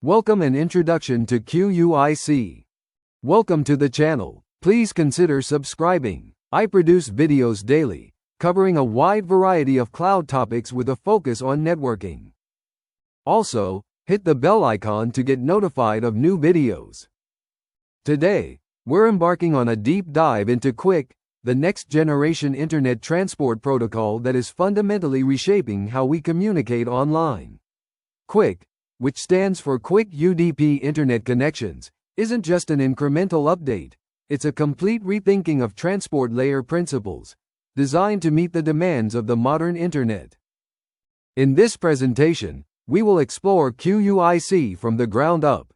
Welcome and introduction to QUIC. Welcome to the channel. Please consider subscribing. I produce videos daily, covering a wide variety of cloud topics with a focus on networking. Also, hit the bell icon to get notified of new videos. Today, we're embarking on a deep dive into QUIC, the next-generation Internet Transport Protocol that is fundamentally reshaping how we communicate online. QUIC, which stands for QUIC UDP Internet Connections, isn't just an incremental update, it's a complete rethinking of transport layer principles, designed to meet the demands of the modern Internet. In this presentation, we will explore QUIC from the ground up.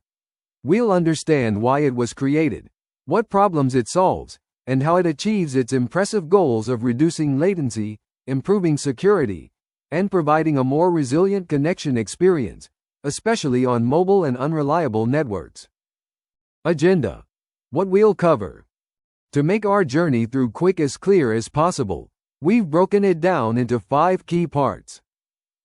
We'll understand why it was created, what problems it solves, and how it achieves its impressive goals of reducing latency, improving security, and providing a more resilient connection experience, especially on mobile and unreliable networks. Agenda. What we'll cover. To make our journey through QUIC as clear as possible, we've broken it down into 5 key parts.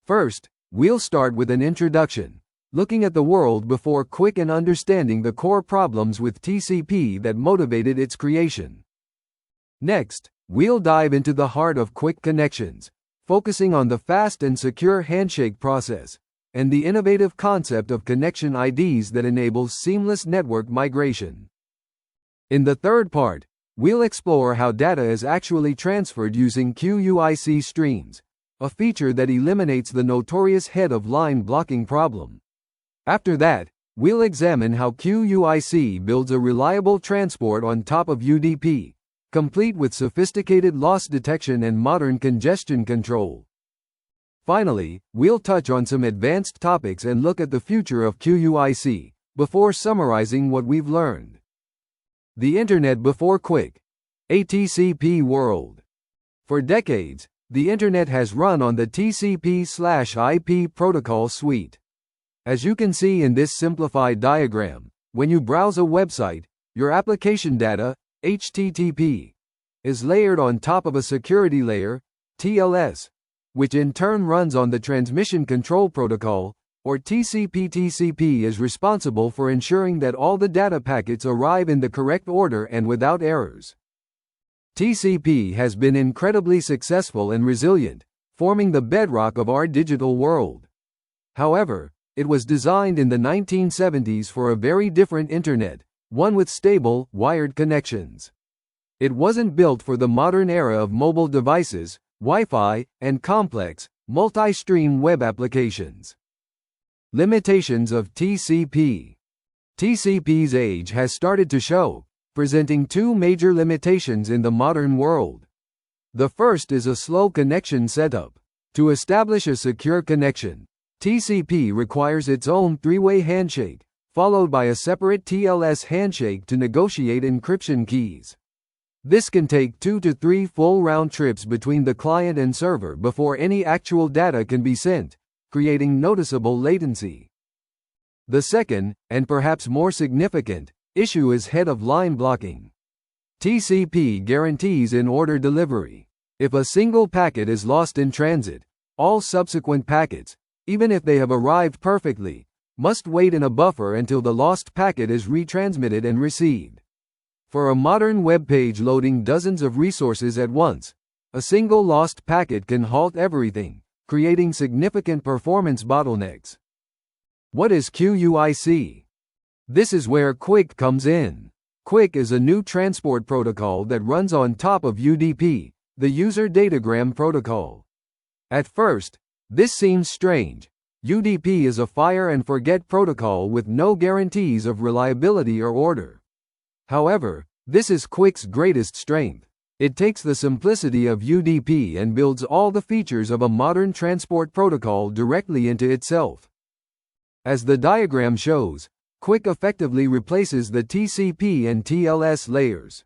First, we'll start with an introduction, looking at the world before QUIC and understanding the core problems with TCP that motivated its creation. Next, we'll dive into the heart of QUIC connections, focusing on the fast and secure handshake process, and the innovative concept of Connection IDs that enables seamless network migration. In the third part, we'll explore how data is actually transferred using QUIC streams, a feature that eliminates the notorious head-of-line blocking problem. After that, we'll examine how QUIC builds a reliable transport on top of UDP, complete with sophisticated loss detection and modern congestion control. Finally, we'll touch on some advanced topics and look at the future of QUIC, before summarizing what we've learned. The Internet before QUIC. A TCP world. For decades, the Internet has run on the TCP/IP protocol suite. As you can see in this simplified diagram, when you browse a website, your application data, HTTP, is layered on top of a security layer, TLS, which in turn runs on the Transmission Control Protocol, or TCP. TCP is responsible for ensuring that all the data packets arrive in the correct order and without errors. TCP has been incredibly successful and resilient, forming the bedrock of our digital world. However, it was designed in the 1970s for a very different Internet, one with stable, wired connections. It wasn't built for the modern era of mobile devices, Wi-Fi, and complex, multi-stream web applications. Limitations of TCP. TCP's age has started to show, presenting 2 major limitations in the modern world. The first is a slow connection setup. To establish a secure connection, TCP requires its own 3-way handshake, followed by a separate TLS handshake to negotiate encryption keys. This can take 2 to 3 full round trips between the client and server before any actual data can be sent, creating noticeable latency. The second, and perhaps more significant, issue is head-of-line blocking. TCP guarantees in-order delivery. If a single packet is lost in transit, all subsequent packets, even if they have arrived perfectly, must wait in a buffer until the lost packet is retransmitted and received. For a modern web page loading dozens of resources at once, a single lost packet can halt everything, creating significant performance bottlenecks. What is QUIC? This is where QUIC comes in. QUIC is a new transport protocol that runs on top of UDP, the User Datagram Protocol. At first, this seems strange. UDP is a fire-and-forget protocol with no guarantees of reliability or order. However, this is QUIC's greatest strength. It takes the simplicity of UDP and builds all the features of a modern transport protocol directly into itself. As the diagram shows, QUIC effectively replaces the TCP and TLS layers.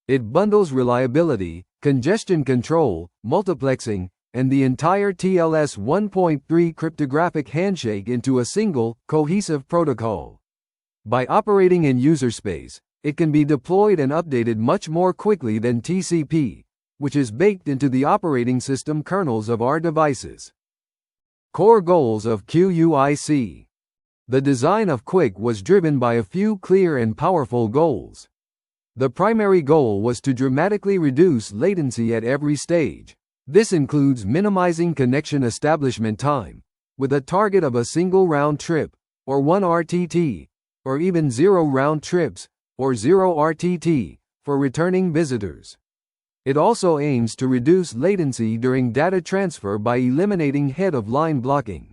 It bundles reliability, congestion control, multiplexing, and the entire TLS 1.3 cryptographic handshake into a single, cohesive protocol. By operating in user space, it can be deployed and updated much more quickly than TCP, which is baked into the operating system kernels of our devices. Core goals of QUIC. The design of QUIC was driven by a few clear and powerful goals. The primary goal was to dramatically reduce latency at every stage. This includes minimizing connection establishment time, with a target of a single round trip, or 1 RTT, or even 0 round trips, or 0 RTT, for returning visitors. It also aims to reduce latency during data transfer by eliminating head-of-line blocking.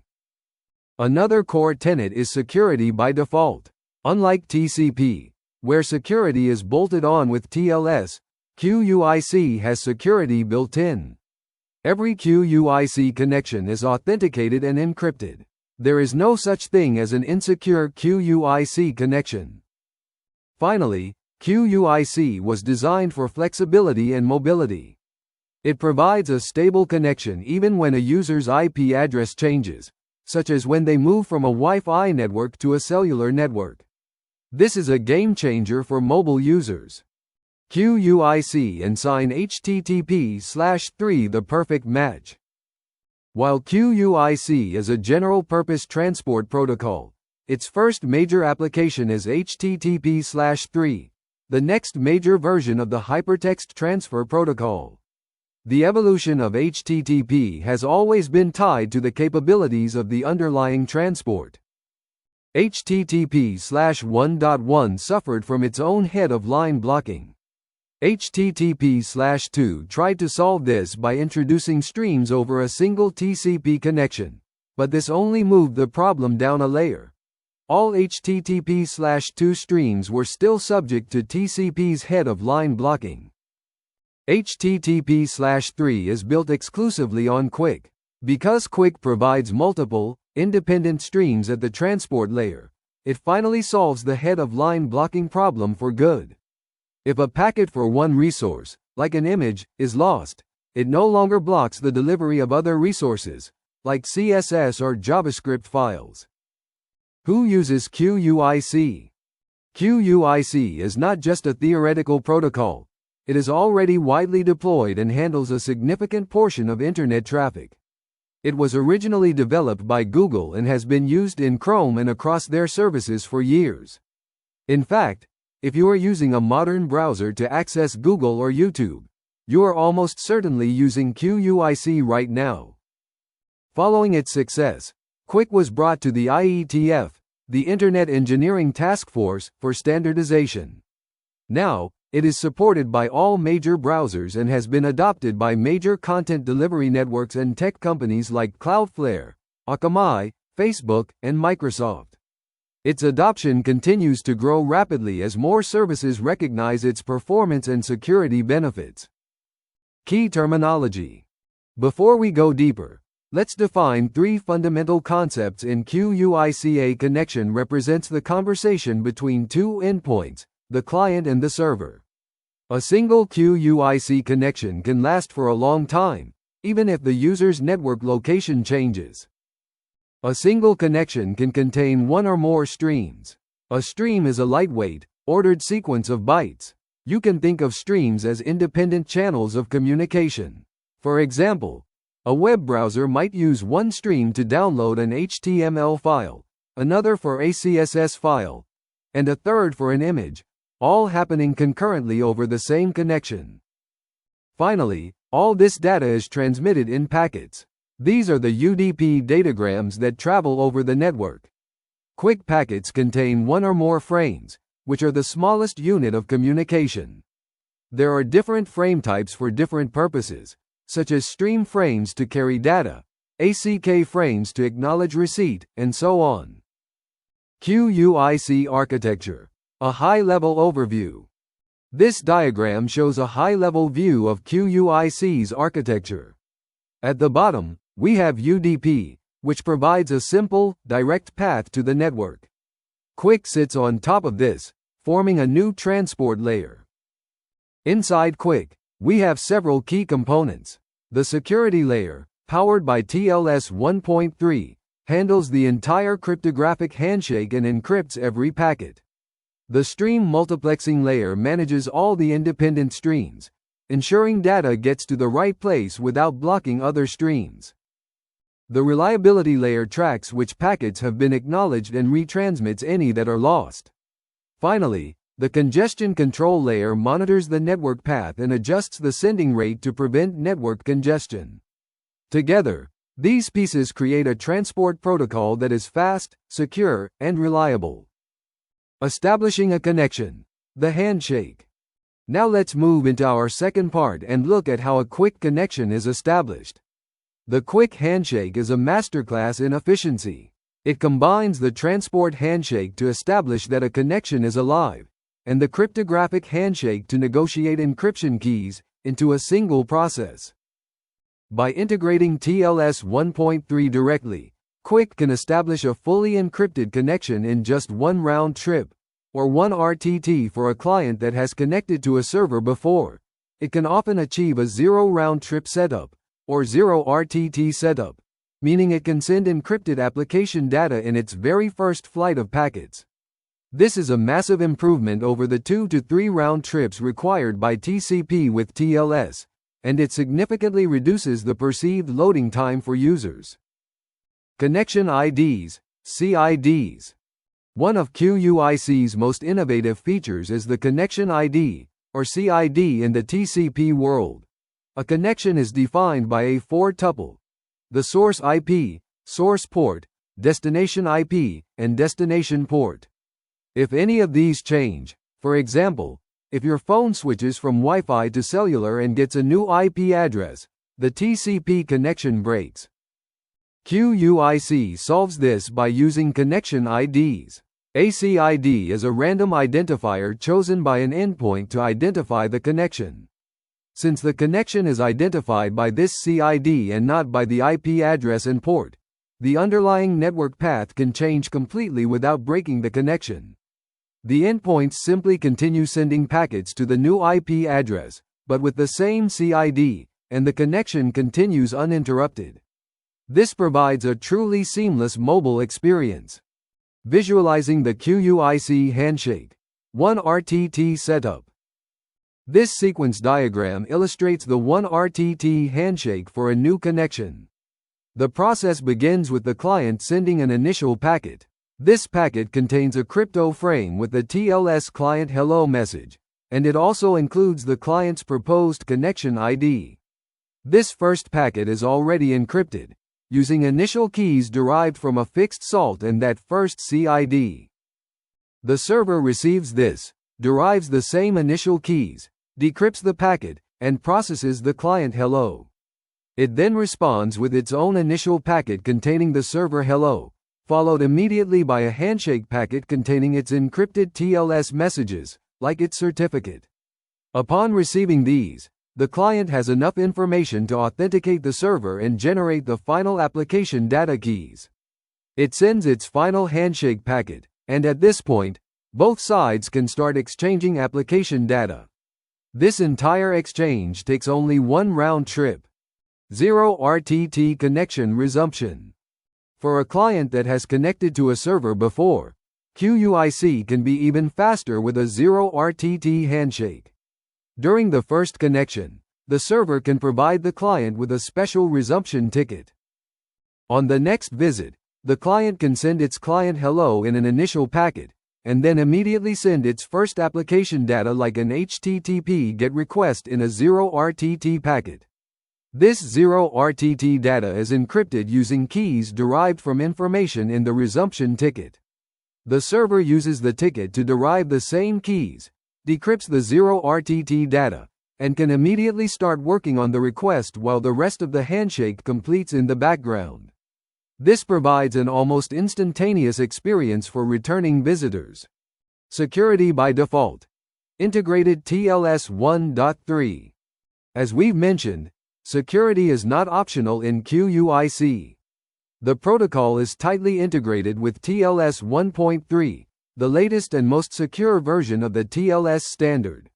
Another core tenet is security by default. Unlike TCP, where security is bolted on with TLS, QUIC has security built in. Every QUIC connection is authenticated and encrypted. There is no such thing as an insecure QUIC connection. Finally, QUIC was designed for flexibility and mobility. It provides a stable connection even when a user's IP address changes, such as when they move from a Wi-Fi network to a cellular network. This is a game changer for mobile users. QUIC and sign HTTP/3 the perfect match. While QUIC is a general-purpose transport protocol, its first major application is HTTP/3, the next major version of the hypertext transfer protocol. The evolution of HTTP has always been tied to the capabilities of the underlying transport. HTTP/1.1 suffered from its own head-of-line blocking. HTTP/2 tried to solve this by introducing streams over a single TCP connection, but this only moved the problem down a layer. All HTTP/2 streams were still subject to TCP's head-of-line blocking. HTTP/3 is built exclusively on QUIC. Because QUIC provides multiple, independent streams at the transport layer, it finally solves the head-of-line blocking problem for good. If a packet for one resource, like an image, is lost, it no longer blocks the delivery of other resources, like CSS or JavaScript files. Who uses QUIC? QUIC is not just a theoretical protocol. It is already widely deployed and handles a significant portion of Internet traffic. It was originally developed by Google and has been used in Chrome and across their services for years. In fact, if you are using a modern browser to access Google or YouTube, you are almost certainly using QUIC right now. Following its success, QUIC was brought to the IETF, the Internet Engineering Task Force, for standardization. Now, it is supported by all major browsers and has been adopted by major content delivery networks and tech companies like Cloudflare, Akamai, Facebook, and Microsoft. Its adoption continues to grow rapidly as more services recognize its performance and security benefits. Key terminology. Before we go deeper, let's define three fundamental concepts in QUIC. A connection represents the conversation between two endpoints, the client and the server. A single QUIC connection can last for a long time, even if the user's network location changes. A single connection can contain one or more streams. A stream is a lightweight, ordered sequence of bytes. You can think of streams as independent channels of communication. For example, a web browser might use one stream to download an HTML file, another for a CSS file, and a third for an image, all happening concurrently over the same connection. Finally, all this data is transmitted in packets. These are the UDP datagrams that travel over the network. QUIC packets contain one or more frames, which are the smallest unit of communication. There are different frame types for different purposes, such as stream frames to carry data, ACK frames to acknowledge receipt, and so on. QUIC architecture. A high-level overview. This diagram shows a high-level view of QUIC's architecture. At the bottom, we have UDP, which provides a simple, direct path to the network. QUIC sits on top of this, forming a new transport layer. Inside QUIC, we have several key components. The security layer, powered by TLS 1.3, handles the entire cryptographic handshake and encrypts every packet. The stream multiplexing layer manages all the independent streams, ensuring data gets to the right place without blocking other streams. The reliability layer tracks which packets have been acknowledged and retransmits any that are lost. Finally, the congestion control layer monitors the network path and adjusts the sending rate to prevent network congestion. Together, these pieces create a transport protocol that is fast, secure, and reliable. Establishing a connection. The handshake. Now let's move into our second part and look at how a QUIC connection is established. The QUIC handshake is a masterclass in efficiency. It combines the transport handshake to establish that a connection is alive, and the cryptographic handshake to negotiate encryption keys into a single process. By integrating TLS 1.3 directly, QUIC can establish a fully encrypted connection in just one round trip, or one RTT for a client that has connected to a server before. It can often achieve a zero round trip setup, or zero RTT setup, meaning it can send encrypted application data in its very first flight of packets. This is a massive improvement over the 2 to 3 round trips required by TCP with TLS, and it significantly reduces the perceived loading time for users. Connection IDs, CIDs. One of QUIC's most innovative features is the Connection ID, or CID in the TCP world. A connection is defined by a four-tuple: the source IP, source port, destination IP, and destination port. If any of these change, for example, if your phone switches from Wi-Fi to cellular and gets a new IP address, the TCP connection breaks. QUIC solves this by using Connection IDs. A CID is a random identifier chosen by an endpoint to identify the connection. Since the connection is identified by this CID and not by the IP address and port, the underlying network path can change completely without breaking the connection. The endpoints simply continue sending packets to the new IP address, but with the same CID, and the connection continues uninterrupted. This provides a truly seamless mobile experience. Visualizing the QUIC handshake. 1 RTT setup. This sequence diagram illustrates the 1 RTT handshake for a new connection. The process begins with the client sending an initial packet. This packet contains a crypto frame with the TLS client hello message, and it also includes the client's proposed connection ID. This first packet is already encrypted, using initial keys derived from a fixed salt and that first CID. The server receives this, derives the same initial keys, decrypts the packet, and processes the client hello. It then responds with its own initial packet containing the server hello, followed immediately by a handshake packet containing its encrypted TLS messages, like its certificate. Upon receiving these, the client has enough information to authenticate the server and generate the final application data keys. It sends its final handshake packet, and at this point, both sides can start exchanging application data. This entire exchange takes only one round trip. 0 RTT connection resumption. For a client that has connected to a server before, QUIC can be even faster with a 0 RTT handshake. During the first connection, the server can provide the client with a special resumption ticket. On the next visit, the client can send its client hello in an initial packet, and then immediately send its first application data like an HTTP GET request in a 0 RTT packet. This 0 RTT data is encrypted using keys derived from information in the resumption ticket. The server uses the ticket to derive the same keys, decrypts the 0 RTT data, and can immediately start working on the request while the rest of the handshake completes in the background. This provides an almost instantaneous experience for returning visitors. Security by default. Integrated TLS 1.3. As we've mentioned, security is not optional in QUIC. The protocol is tightly integrated with TLS 1.3, the latest and most secure version of the TLS standard.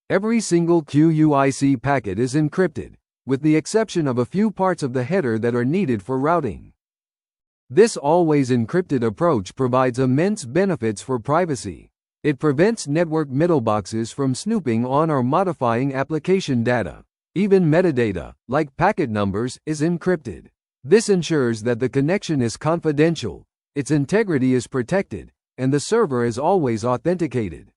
Every single QUIC packet is encrypted, with the exception of a few parts of the header that are needed for routing. This always encrypted approach provides immense benefits for privacy. It prevents network middleboxes from snooping on or modifying application data. Even metadata, like packet numbers, is encrypted. This ensures that the connection is confidential, its integrity is protected, and the server is always authenticated.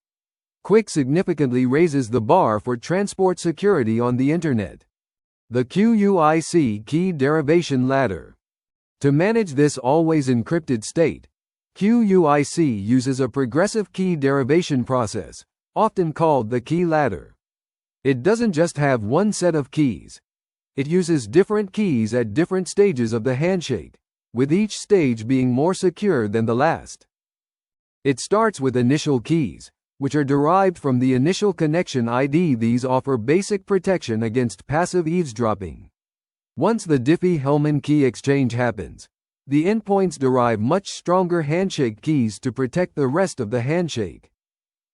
QUIC significantly raises the bar for transport security on the Internet. The QUIC key derivation ladder. To manage this always encrypted state, QUIC uses a progressive key derivation process, often called the key ladder. It doesn't just have one set of keys. It uses different keys at different stages of the handshake, with each stage being more secure than the last. It starts with initial keys, which are derived from the initial connection ID. These offer basic protection against passive eavesdropping. Once the Diffie-Hellman key exchange happens, the endpoints derive much stronger handshake keys to protect the rest of the handshake.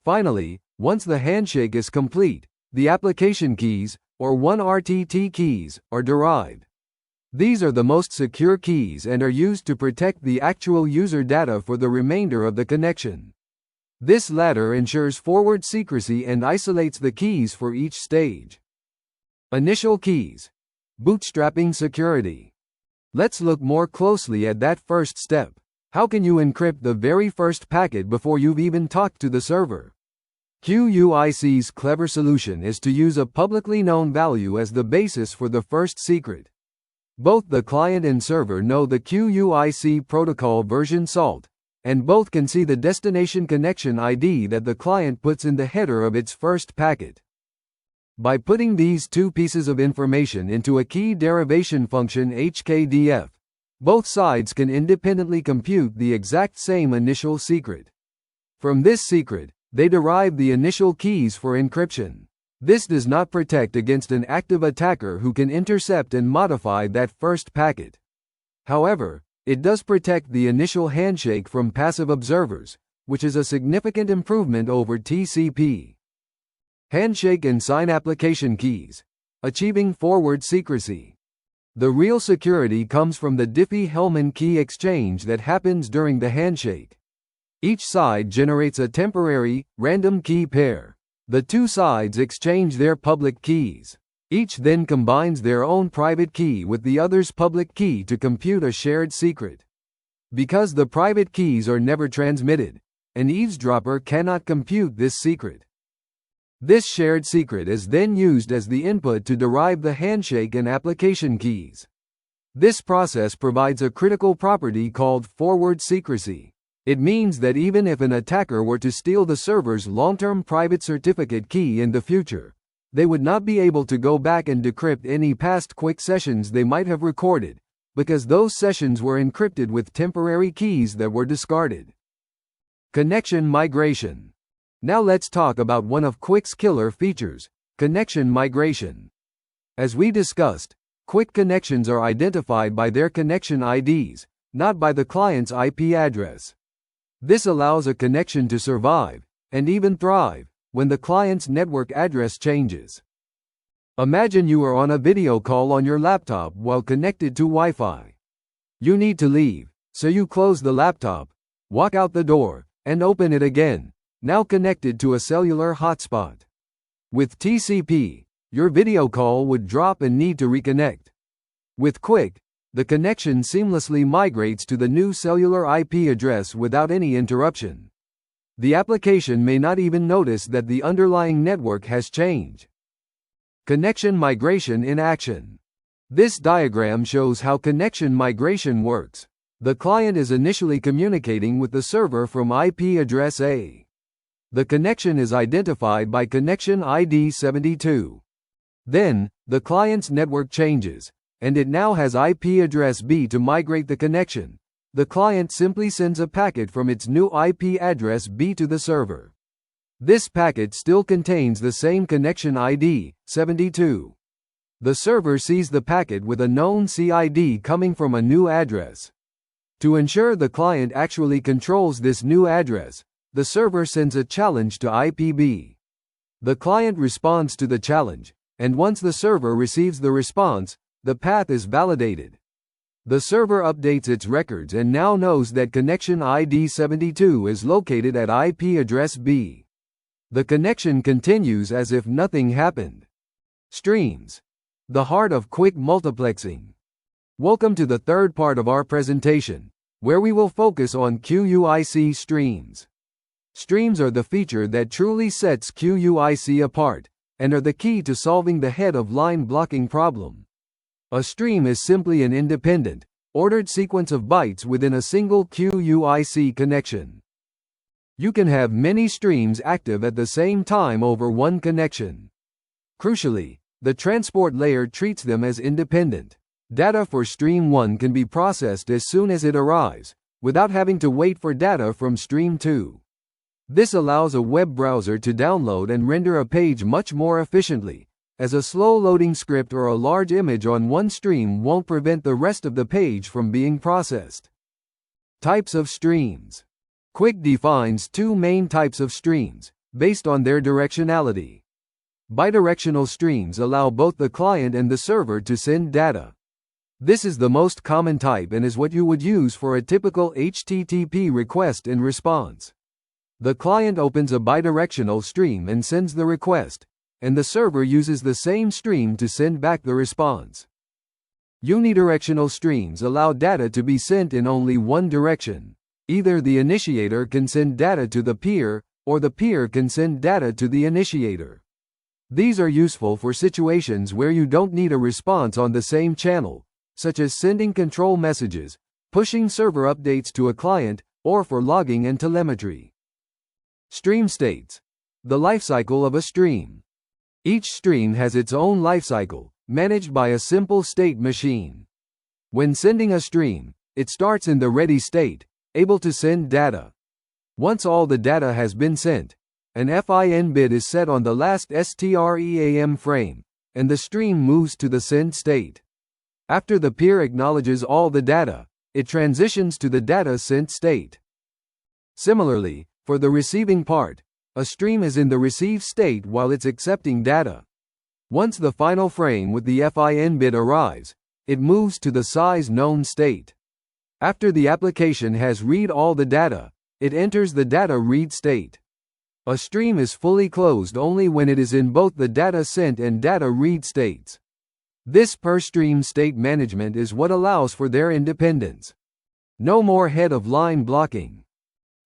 Finally, once the handshake is complete, the application keys, or 1RTT keys, are derived. These are the most secure keys and are used to protect the actual user data for the remainder of the connection. This ladder ensures forward secrecy and isolates the keys for each stage. Initial keys. Bootstrapping security. Let's look more closely at that first step. How can you encrypt the very first packet before you've even talked to the server? QUIC's clever solution is to use a publicly known value as the basis for the first secret. Both the client and server know the QUIC protocol version salt, and both can see the destination connection ID that the client puts in the header of its first packet. By putting these two pieces of information into a key derivation function HKDF, both sides can independently compute the exact same initial secret. From this secret, they derive the initial keys for encryption. This does not protect against an active attacker who can intercept and modify that first packet. However, it does protect the initial handshake from passive observers, which is a significant improvement over TCP. Handshake and sign application keys. Achieving forward secrecy. The real security comes from the Diffie-Hellman key exchange that happens during the handshake. Each side generates a temporary, random key pair. The two sides exchange their public keys. Each then combines their own private key with the other's public key to compute a shared secret. Because the private keys are never transmitted, an eavesdropper cannot compute this secret. This shared secret is then used as the input to derive the handshake and application keys. This process provides a critical property called forward secrecy. It means that even if an attacker were to steal the server's long-term private certificate key in the future, they would not be able to go back and decrypt any past QUIC sessions they might have recorded, because those sessions were encrypted with temporary keys that were discarded. Connection migration. Now let's talk about one of QUIC's killer features, connection migration. As we discussed, QUIC connections are identified by their connection IDs, not by the client's IP address. This allows a connection to survive, and even thrive, when the client's network address changes. Imagine you are on a video call on your laptop while connected to Wi-Fi. You need to leave, so you close the laptop, walk out the door, and open it again, now connected to a cellular hotspot. With TCP, your video call would drop and need to reconnect. With QUIC, the connection seamlessly migrates to the new cellular IP address without any interruption. The application may not even notice that the underlying network has changed. Connection migration in action. This diagram shows how connection migration works. The client is initially communicating with the server from IP address A. The connection is identified by connection ID 72. Then, the client's network changes, and it now has IP address B. To migrate the connection, the client simply sends a packet from its new IP address B to the server. This packet still contains the same connection ID, 72. The server sees the packet with a known CID coming from a new address. To ensure the client actually controls this new address, the server sends a challenge to IPB. The client responds to the challenge, and once the server receives the response, the path is validated. The server updates its records and now knows that connection ID 72 is located at IP address B. The connection continues as if nothing happened. Streams. The heart of QUIC multiplexing. Welcome to the third part of our presentation, where we will focus on QUIC streams. Streams are the feature that truly sets QUIC apart, and are the key to solving the head-of-line blocking problem. A stream is simply an independent, ordered sequence of bytes within a single QUIC connection. You can have many streams active at the same time over one connection. Crucially, the transport layer treats them as independent. Data for Stream 1 can be processed as soon as it arrives, without having to wait for data from Stream 2. This allows a web browser to download and render a page much more efficiently, as a slow-loading script or a large image on one stream won't prevent the rest of the page from being processed. Types of streams. QUIC defines two main types of streams, based on their directionality. Bidirectional streams allow both the client and the server to send data. This is the most common type and is what you would use for a typical HTTP request and response. The client opens a bidirectional stream and sends the request, and the server uses the same stream to send back the response. Unidirectional streams allow data to be sent in only one direction. Either the initiator can send data to the peer, or the peer can send data to the initiator. These are useful for situations where you don't need a response on the same channel, such as sending control messages, pushing server updates to a client, or for logging and telemetry. Stream states. The lifecycle of a stream. Each stream has its own lifecycle, managed by a simple state machine. When sending a stream, it starts in the ready state, able to send data. Once all the data has been sent, an FIN bit is set on the last STREAM frame, and the stream moves to the send state. After the peer acknowledges all the data, it transitions to the data sent state. Similarly, for the receiving part, a stream is in the receive state while it's accepting data. Once the final frame with the FIN bit arrives, it moves to the size known state. After the application has read all the data, it enters the data read state. A stream is fully closed only when it is in both the data sent and data read states. This per-stream state management is what allows for their independence. No more head-of-line blocking.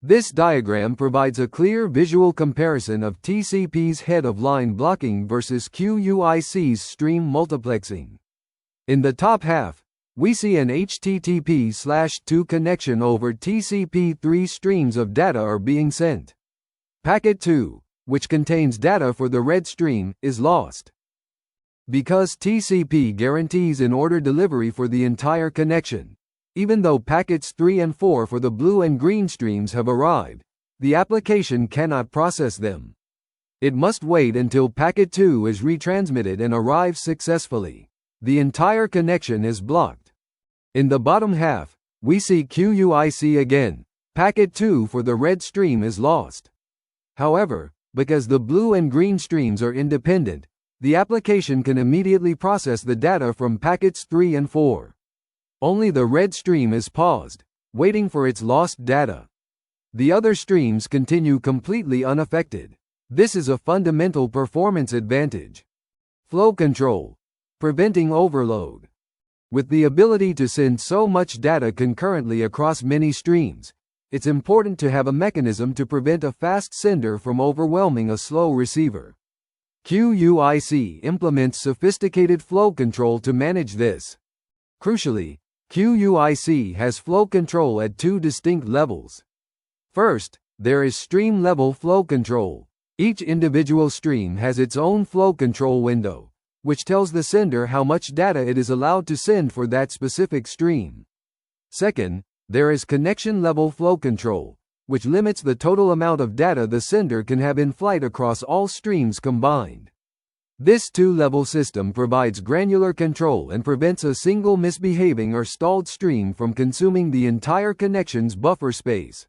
This diagram provides a clear visual comparison of TCP's head-of-line blocking versus QUIC's stream multiplexing. In the top half, we see an HTTP/2 connection over TCP. 3 streams of data are being sent. Packet 2, which contains data for the red stream, is lost. Because TCP guarantees in-order delivery for the entire connection, even though packets 3 and 4 for the blue and green streams have arrived, the application cannot process them. It must wait until packet 2 is retransmitted and arrives successfully. The entire connection is blocked. In the bottom half, we see QUIC again. Packet 2 for the red stream is lost. However, because the blue and green streams are independent, the application can immediately process the data from packets 3 and 4. Only the red stream is paused, waiting for its lost data. The other streams continue completely unaffected. This is a fundamental performance advantage. Flow control. Preventing overload. With the ability to send so much data concurrently across many streams, it's important to have a mechanism to prevent a fast sender from overwhelming a slow receiver. QUIC implements sophisticated flow control to manage this. Crucially, QUIC has flow control at two distinct levels. First, there is stream-level flow control. Each individual stream has its own flow control window, which tells the sender how much data it is allowed to send for that specific stream. Second, there is connection-level flow control, which limits the total amount of data the sender can have in flight across all streams combined. This two-level system provides granular control and prevents a single misbehaving or stalled stream from consuming the entire connection's buffer space.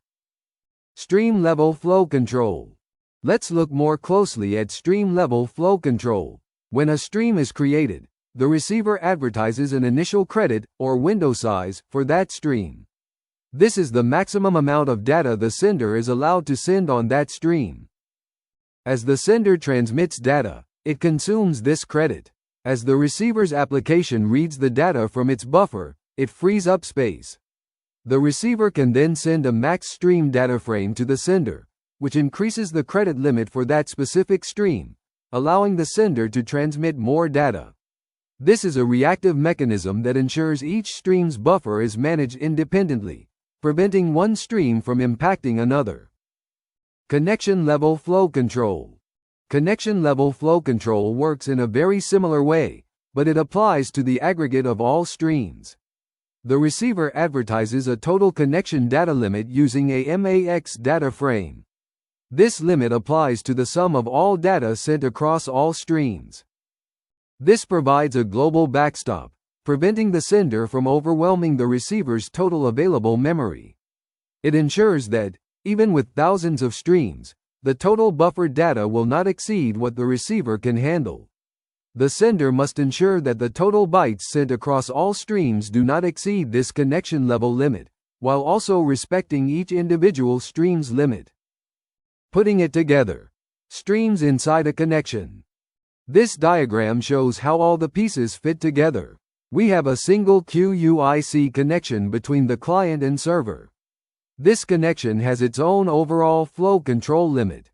Stream-level flow control. Let's look more closely at stream-level flow control. When a stream is created, the receiver advertises an initial credit, or window size, for that stream. This is the maximum amount of data the sender is allowed to send on that stream. As the sender transmits data, it consumes this credit. As the receiver's application reads the data from its buffer, it frees up space. The receiver can then send a max stream data frame to the sender, which increases the credit limit for that specific stream, allowing the sender to transmit more data. This is a reactive mechanism that ensures each stream's buffer is managed independently, preventing one stream from impacting another. Connection level flow control. Connection level flow control works in a very similar way, but it applies to the aggregate of all streams. The receiver advertises a total connection data limit using a MAX data frame. This limit applies to the sum of all data sent across all streams. This provides a global backstop, preventing the sender from overwhelming the receiver's total available memory. It ensures that, even with thousands of streams, the total buffered data will not exceed what the receiver can handle. The sender must ensure that the total bytes sent across all streams do not exceed this connection level limit, while also respecting each individual stream's limit. Putting it together. Streams inside a connection. This diagram shows how all the pieces fit together. We have a single QUIC connection between the client and server. This connection has its own overall flow control limit.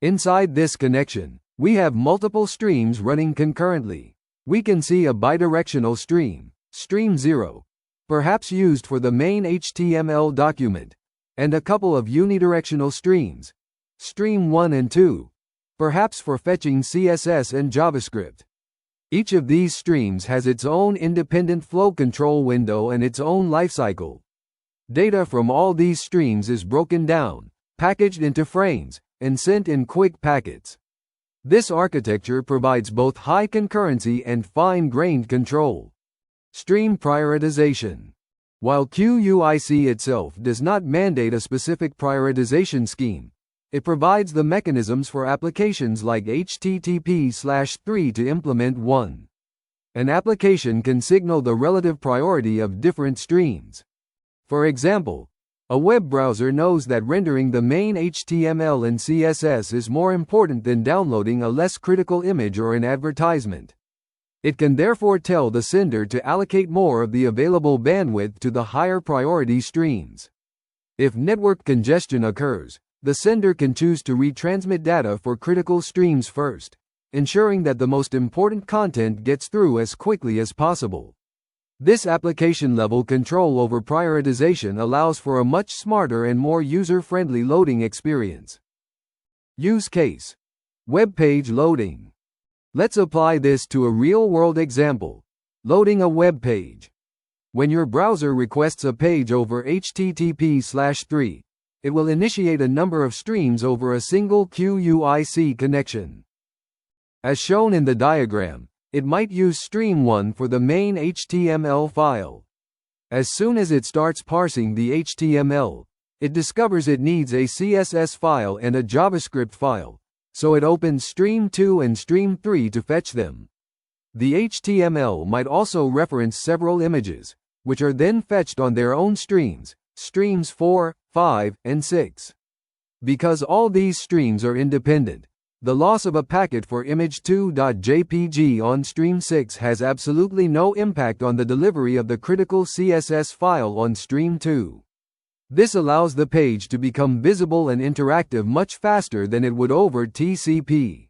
Inside this connection, we have multiple streams running concurrently. We can see a bidirectional stream, stream 0, perhaps used for the main HTML document, and a couple of unidirectional streams, stream 1 and 2, perhaps for fetching CSS and JavaScript. Each of these streams has its own independent flow control window and its own lifecycle. Data from all these streams is broken down, packaged into frames, and sent in QUIC packets. This architecture provides both high concurrency and fine-grained control. Stream prioritization. While QUIC itself does not mandate a specific prioritization scheme, it provides the mechanisms for applications like HTTP/3 to implement one. An application can signal the relative priority of different streams. For example, a web browser knows that rendering the main HTML and CSS is more important than downloading a less critical image or an advertisement. It can therefore tell the sender to allocate more of the available bandwidth to the higher priority streams. If network congestion occurs, the sender can choose to retransmit data for critical streams first, ensuring that the most important content gets through as quickly as possible. This application-level control over prioritization allows for a much smarter and more user-friendly loading experience. Use case: web page loading. Let's apply this to a real-world example: loading a web page. When your browser requests a page over HTTP/3, it will initiate a number of streams over a single QUIC connection. As shown in the diagram, it might use stream 1 for the main HTML file. As soon as it starts parsing the HTML, it discovers it needs a CSS file and a JavaScript file, so it opens stream 2 and stream 3 to fetch them. The HTML might also reference several images, which are then fetched on their own streams, streams 4, 5, and 6. Because all these streams are independent, the loss of a packet for image2.jpg on stream 6 has absolutely no impact on the delivery of the critical CSS file on stream 2. This allows the page to become visible and interactive much faster than it would over TCP.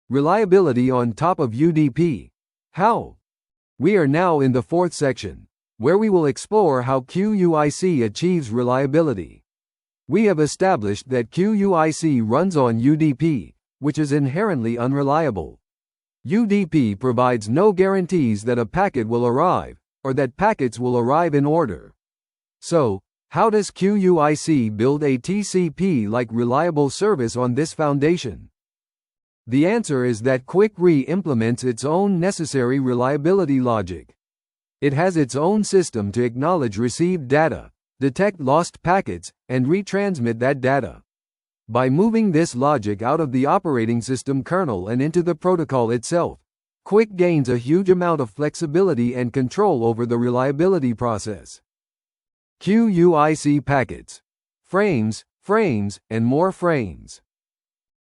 Reliability on top of UDP. How? We are now in the fourth section, where we will explore how QUIC achieves reliability. We have established that QUIC runs on UDP, which is inherently unreliable. UDP provides no guarantees that a packet will arrive, or that packets will arrive in order. So, how does QUIC build a TCP-like reliable service on this foundation? The answer is that QUIC implements its own necessary reliability logic. It has its own system to acknowledge received data, detect lost packets, and retransmit that data. By moving this logic out of the operating system kernel and into the protocol itself, QUIC gains a huge amount of flexibility and control over the reliability process. QUIC packets. Frames, and more frames.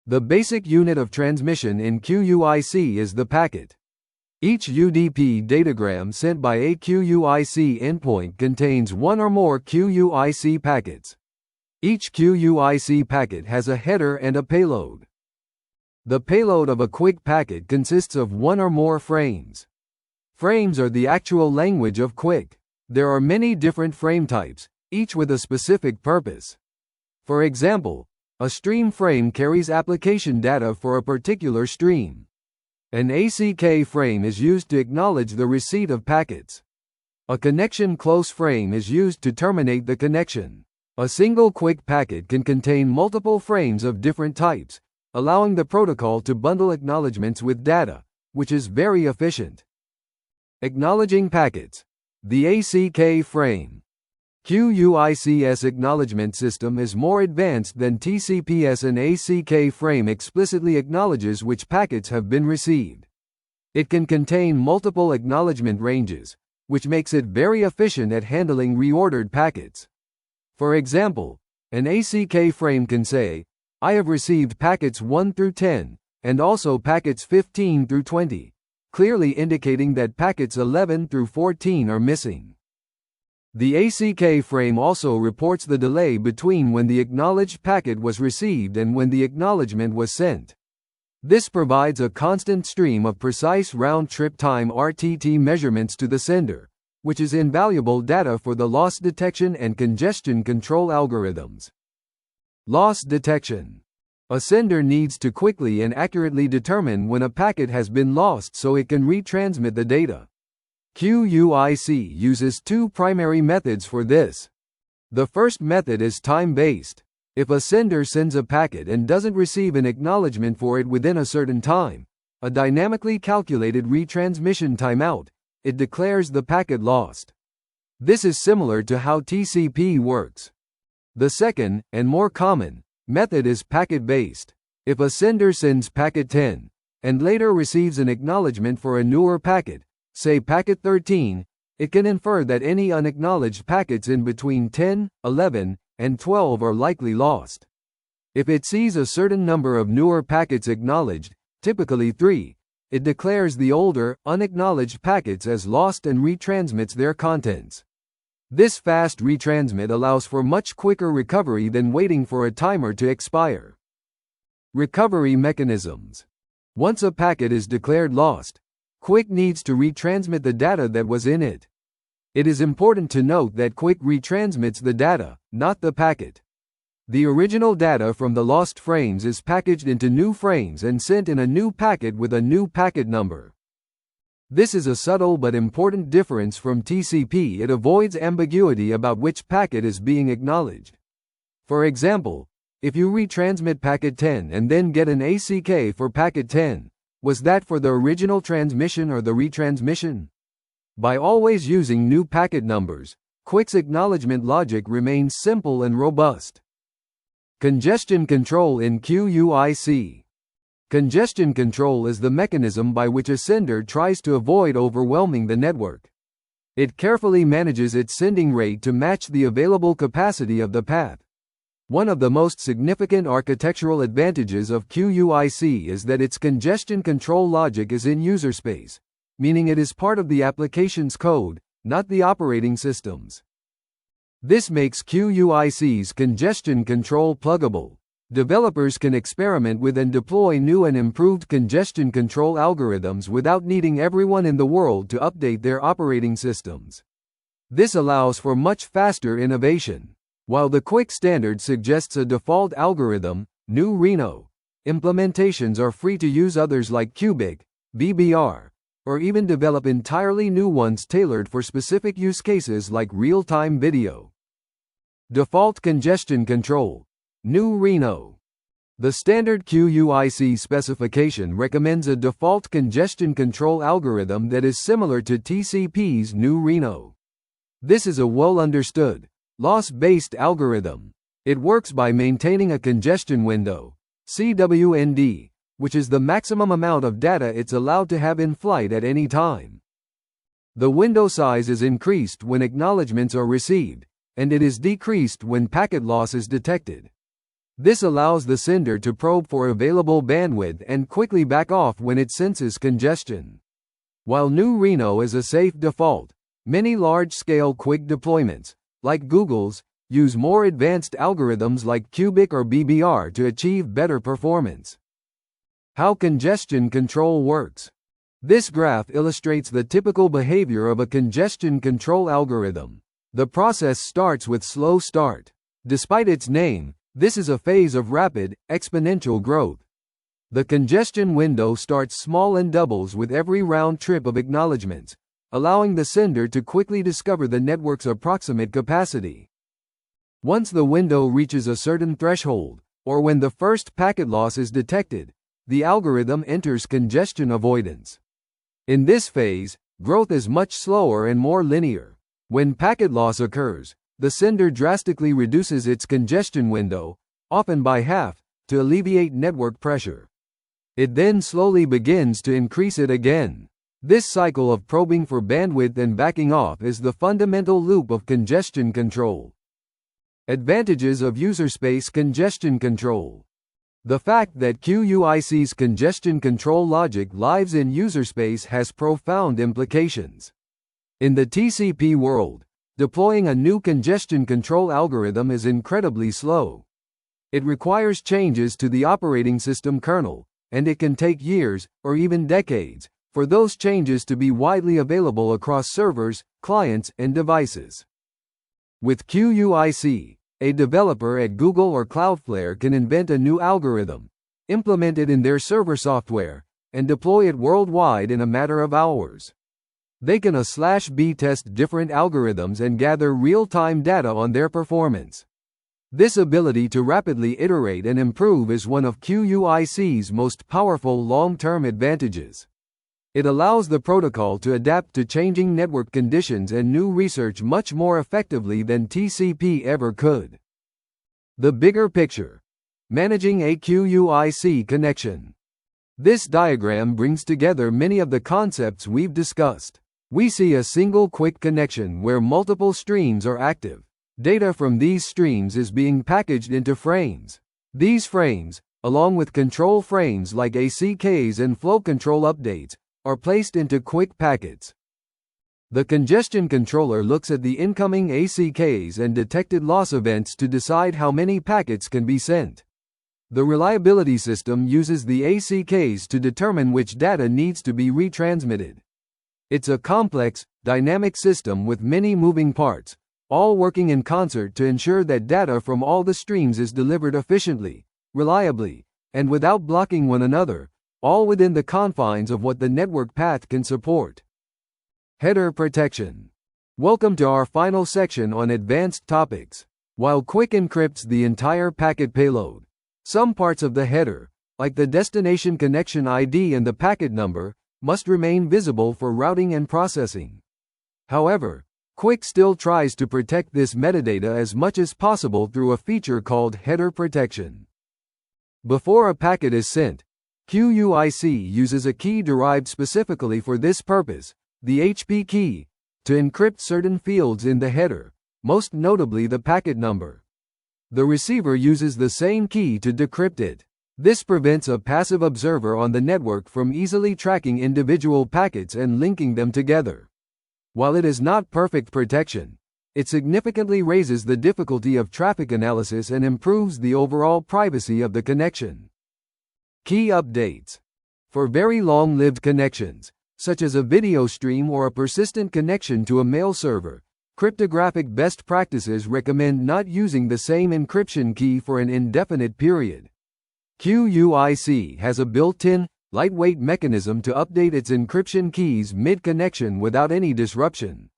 The basic unit of transmission in QUIC is the packet. Each UDP datagram sent by a QUIC endpoint contains one or more QUIC packets. Each QUIC packet has a header and a payload. The payload of a QUIC packet consists of one or more frames. Frames are the actual language of QUIC. There are many different frame types, each with a specific purpose. For example, a stream frame carries application data for a particular stream. An ACK frame is used to acknowledge the receipt of packets. A connection close frame is used to terminate the connection. A single QUIC packet can contain multiple frames of different types, allowing the protocol to bundle acknowledgements with data, which is very efficient. Acknowledging packets. The ACK frame. QUIC's acknowledgement system is more advanced than TCP's. An ACK frame explicitly acknowledges which packets have been received. It can contain multiple acknowledgement ranges, which makes it very efficient at handling reordered packets. For example, an ACK frame can say, "I have received packets 1 through 10, and also packets 15 through 20, clearly indicating that packets 11 through 14 are missing. The ACK frame also reports the delay between when the acknowledged packet was received and when the acknowledgement was sent. This provides a constant stream of precise round-trip time (RTT) measurements to the sender, which is invaluable data for the loss detection and congestion control algorithms. Loss detection. A sender needs to quickly and accurately determine when a packet has been lost so it can retransmit the data. QUIC uses two primary methods for this. The first method is time-based. If a sender sends a packet and doesn't receive an acknowledgement for it within a certain time, a dynamically calculated retransmission timeout, it declares the packet lost. This is similar to how TCP works. The second, and more common, method is packet-based. If a sender sends packet 10, and later receives an acknowledgement for a newer packet, say packet 13, it can infer that any unacknowledged packets in between 10, 11, and 12 are likely lost. If it sees a certain number of newer packets acknowledged, typically 3, it declares the older, unacknowledged packets as lost and retransmits their contents. This fast retransmit allows for much quicker recovery than waiting for a timer to expire. Recovery mechanisms. Once a packet is declared lost, QUIC needs to retransmit the data that was in it. It is important to note that QUIC retransmits the data, not the packet. The original data from the lost frames is packaged into new frames and sent in a new packet with a new packet number. This is a subtle but important difference from TCP. It avoids ambiguity about which packet is being acknowledged. For example, if you retransmit packet 10 and then get an ACK for packet 10, was that for the original transmission or the retransmission? By always using new packet numbers, QUIC's acknowledgement logic remains simple and robust. Congestion control in QUIC. Congestion control is the mechanism by which a sender tries to avoid overwhelming the network. It carefully manages its sending rate to match the available capacity of the path. One of the most significant architectural advantages of QUIC is that its congestion control logic is in user space, meaning it is part of the application's code, not the operating system's. This makes QUIC's congestion control pluggable. Developers can experiment with and deploy new and improved congestion control algorithms without needing everyone in the world to update their operating systems. This allows for much faster innovation. While the QUIC standard suggests a default algorithm, new Reno implementations are free to use others like QUIC, BBR, or even develop entirely new ones tailored for specific use cases like real-time video. Default congestion control, new Reno. The standard QUIC specification recommends a default congestion control algorithm that is similar to TCP's new Reno. This is a well-understood, loss-based algorithm. It works by maintaining a congestion window, CWND, which is the maximum amount of data it's allowed to have in flight at any time. The window size is increased when acknowledgements are received, and it is decreased when packet loss is detected. This allows the sender to probe for available bandwidth and quickly back off when it senses congestion. While new Reno is a safe default, many large-scale QUIC deployments, like Google's, use more advanced algorithms like QUIC or BBR to achieve better performance. How congestion control works. This graph illustrates the typical behavior of a congestion control algorithm. The process starts with slow start. Despite its name, this is a phase of rapid, exponential growth. The congestion window starts small and doubles with every round trip of acknowledgements, allowing the sender to quickly discover the network's approximate capacity. Once the window reaches a certain threshold, or when the first packet loss is detected, the algorithm enters congestion avoidance. In this phase, growth is much slower and more linear. When packet loss occurs, the sender drastically reduces its congestion window, often by half, to alleviate network pressure. It then slowly begins to increase it again. This cycle of probing for bandwidth and backing off is the fundamental loop of congestion control. Advantages of user space congestion control. The fact that QUIC's congestion control logic lives in user space has profound implications. In the TCP world, deploying a new congestion control algorithm is incredibly slow. It requires changes to the operating system kernel, and it can take years, or even decades, for those changes to be widely available across servers, clients, and devices. With QUIC, a developer at Google or Cloudflare can invent a new algorithm, implement it in their server software, and deploy it worldwide in a matter of hours. They can A/B test different algorithms and gather real-time data on their performance. This ability to rapidly iterate and improve is one of QUIC's most powerful long-term advantages. It allows the protocol to adapt to changing network conditions and new research much more effectively than TCP ever could. The bigger picture. Managing a QUIC connection. This diagram brings together many of the concepts we've discussed. We see a single QUIC connection where multiple streams are active. Data from these streams is being packaged into frames. These frames, along with control frames like ACKs and flow control updates, are placed into QUIC packets. The congestion controller looks at the incoming ACKs and detected loss events to decide how many packets can be sent. The reliability system uses the ACKs to determine which data needs to be retransmitted. It's a complex, dynamic system with many moving parts, all working in concert to ensure that data from all the streams is delivered efficiently, reliably, and without blocking one another, all within the confines of what the network path can support. Header protection. Welcome to our final section on advanced topics. While QUIC encrypts the entire packet payload, some parts of the header, like the destination connection ID and the packet number, must remain visible for routing and processing. However, QUIC still tries to protect this metadata as much as possible through a feature called header protection. Before a packet is sent, QUIC uses a key derived specifically for this purpose, the HP key, to encrypt certain fields in the header, most notably the packet number. The receiver uses the same key to decrypt it. This prevents a passive observer on the network from easily tracking individual packets and linking them together. While it is not perfect protection, it significantly raises the difficulty of traffic analysis and improves the overall privacy of the connection. Key updates. For very long-lived connections, such as a video stream or a persistent connection to a mail server, cryptographic best practices recommend not using the same encryption key for an indefinite period. QUIC has a built-in, lightweight mechanism to update its encryption keys mid-connection without any disruption.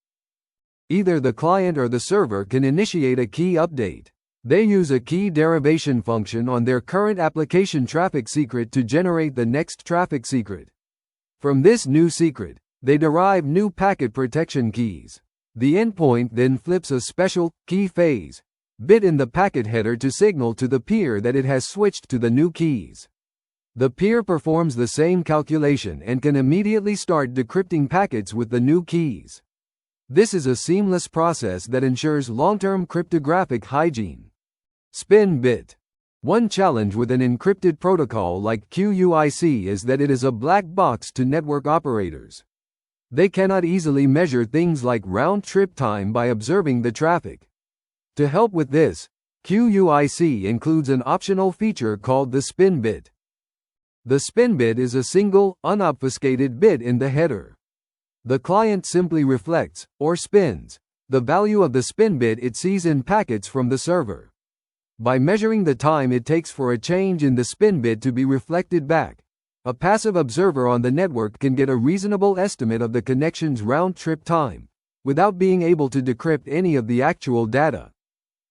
Either the client or the server can initiate a key update. They use a key derivation function on their current application traffic secret to generate the next traffic secret. From this new secret, they derive new packet protection keys. The endpoint then flips a special key phase bit in the packet header to signal to the peer that it has switched to the new keys. The peer performs the same calculation and can immediately start decrypting packets with the new keys. This is a seamless process that ensures long-term cryptographic hygiene. Spin bit. One challenge with an encrypted protocol like QUIC is that it is a black box to network operators. They cannot easily measure things like round-trip time by observing the traffic. To help with this, QUIC includes an optional feature called the spin bit. The spin bit is a single, unobfuscated bit in the header. The client simply reflects, or spins, the value of the spin bit it sees in packets from the server. By measuring the time it takes for a change in the spin bit to be reflected back, a passive observer on the network can get a reasonable estimate of the connection's round-trip time, without being able to decrypt any of the actual data.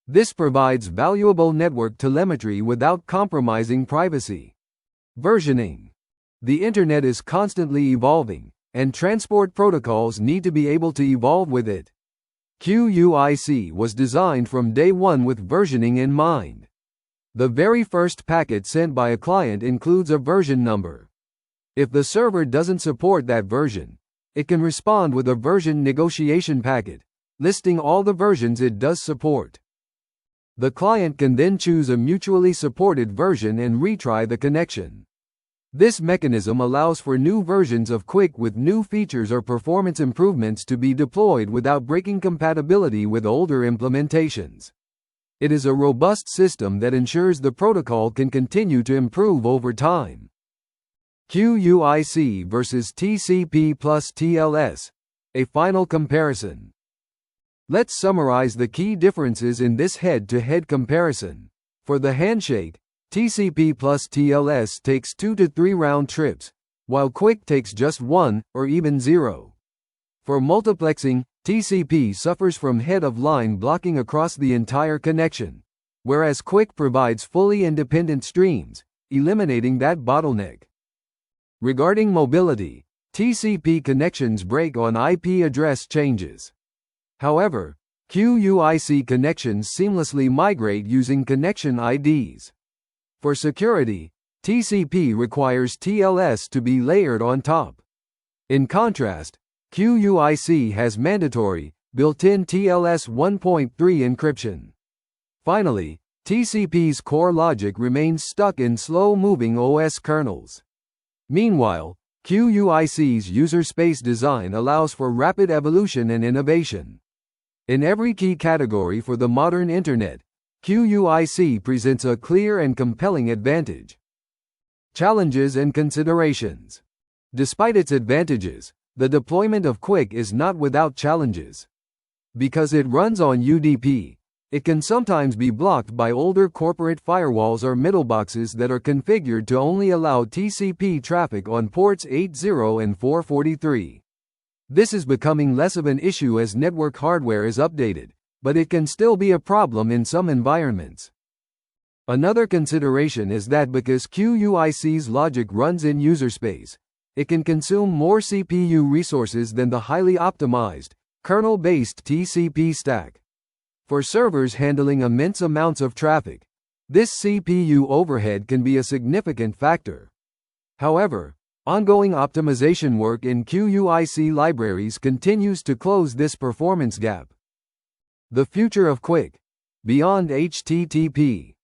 This provides valuable network telemetry without compromising privacy. Versioning. The Internet is constantly evolving, and transport protocols need to be able to evolve with it. QUIC was designed from day one with versioning in mind. The very first packet sent by a client includes a version number. If the server doesn't support that version, it can respond with a version negotiation packet, listing all the versions it does support. The client can then choose a mutually supported version and retry the connection. This mechanism allows for new versions of QUIC with new features or performance improvements to be deployed without breaking compatibility with older implementations. It is a robust system that ensures the protocol can continue to improve over time. QUIC versus TCP plus TLS. A final comparison. Let's summarize the key differences in this head-to-head comparison. For the handshake, TCP plus TLS takes 2 to 3 round trips, while QUIC takes just 1, or even 0. For multiplexing, TCP suffers from head-of-line blocking across the entire connection, whereas QUIC provides fully independent streams, eliminating that bottleneck. Regarding mobility, TCP connections break on IP address changes. However, QUIC connections seamlessly migrate using Connection IDs. For security, TCP requires TLS to be layered on top. In contrast, QUIC has mandatory, built-in TLS 1.3 encryption. Finally, TCP's core logic remains stuck in slow-moving OS kernels. Meanwhile, QUIC's user space design allows for rapid evolution and innovation. In every key category for the modern Internet, QUIC presents a clear and compelling advantage. Challenges and considerations. Despite its advantages, the deployment of QUIC is not without challenges. Because it runs on UDP, it can sometimes be blocked by older corporate firewalls or middleboxes that are configured to only allow TCP traffic on ports 80 and 443. This is becoming less of an issue as network hardware is updated, but it can still be a problem in some environments. Another consideration is that because QUIC's logic runs in user space, it can consume more CPU resources than the highly optimized, kernel-based TCP stack. For servers handling immense amounts of traffic, this CPU overhead can be a significant factor. However, ongoing optimization work in QUIC libraries continues to close this performance gap. The future of QUIC. Beyond HTTP.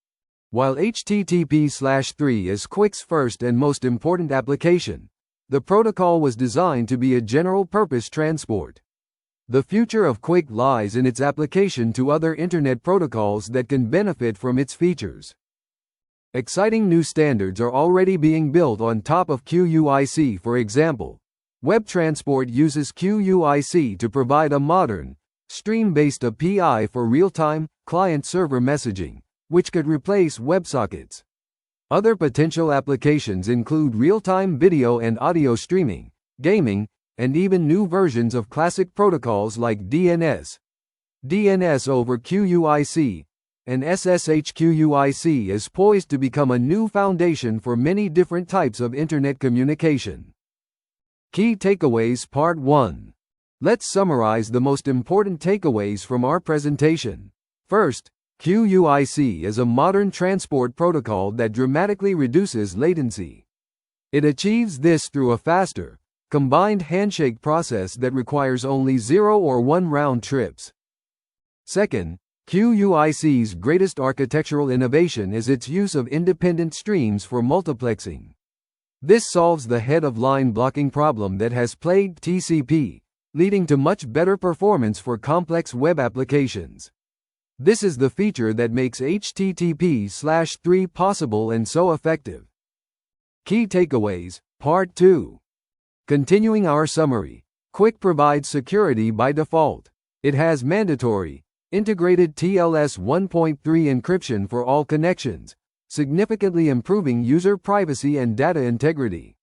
While HTTP/3 is QUIC's first and most important application, the protocol was designed to be a general-purpose transport. The future of QUIC lies in its application to other Internet protocols that can benefit from its features. Exciting new standards are already being built on top of QUIC. For example, Web Transport uses QUIC to provide a modern, stream-based API for real-time, client-server messaging, which could replace WebSockets. Other potential applications include real-time video and audio streaming, gaming, and even new versions of classic protocols like DNS over QUIC, and SSH-QUIC is poised to become a new foundation for many different types of Internet communication. Key Takeaways Part 1. Let's summarize the most important takeaways from our presentation. First, QUIC is a modern transport protocol that dramatically reduces latency. It achieves this through a faster, combined handshake process that requires only 0 or 1 round trips. Second, QUIC's greatest architectural innovation is its use of independent streams for multiplexing. This solves the head-of-line blocking problem that has plagued TCP, leading to much better performance for complex web applications. This is the feature that makes HTTP/3 possible and so effective. Key takeaways, Part 2. Continuing our summary, QUIC provides security by default. It has mandatory, integrated TLS 1.3 encryption for all connections, significantly improving user privacy and data integrity.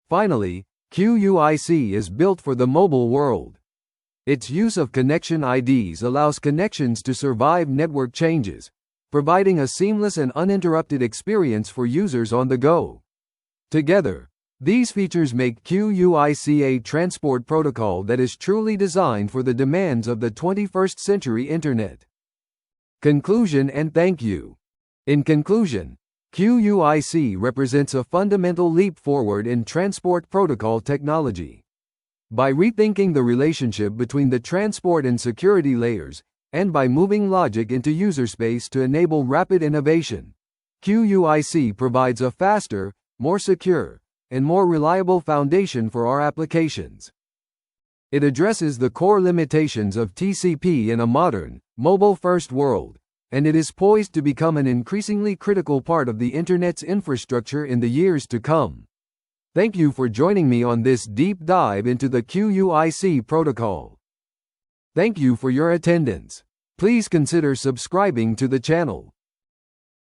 Finally, QUIC is built for the mobile world. Its use of Connection IDs allows connections to survive network changes, providing a seamless and uninterrupted experience for users on the go. Together, these features make QUIC a transport protocol that is truly designed for the demands of the 21st century Internet. Conclusion and thank you. In conclusion, QUIC represents a fundamental leap forward in transport protocol technology. By rethinking the relationship between the transport and security layers, and by moving logic into user space to enable rapid innovation, QUIC provides a faster, more secure, and more reliable foundation for our applications. It addresses the core limitations of TCP in a modern, mobile-first world, and it is poised to become an increasingly critical part of the Internet's infrastructure in the years to come. Thank you for joining me on this deep dive into the QUIC protocol. Thank you for your attendance. Please consider subscribing to the channel.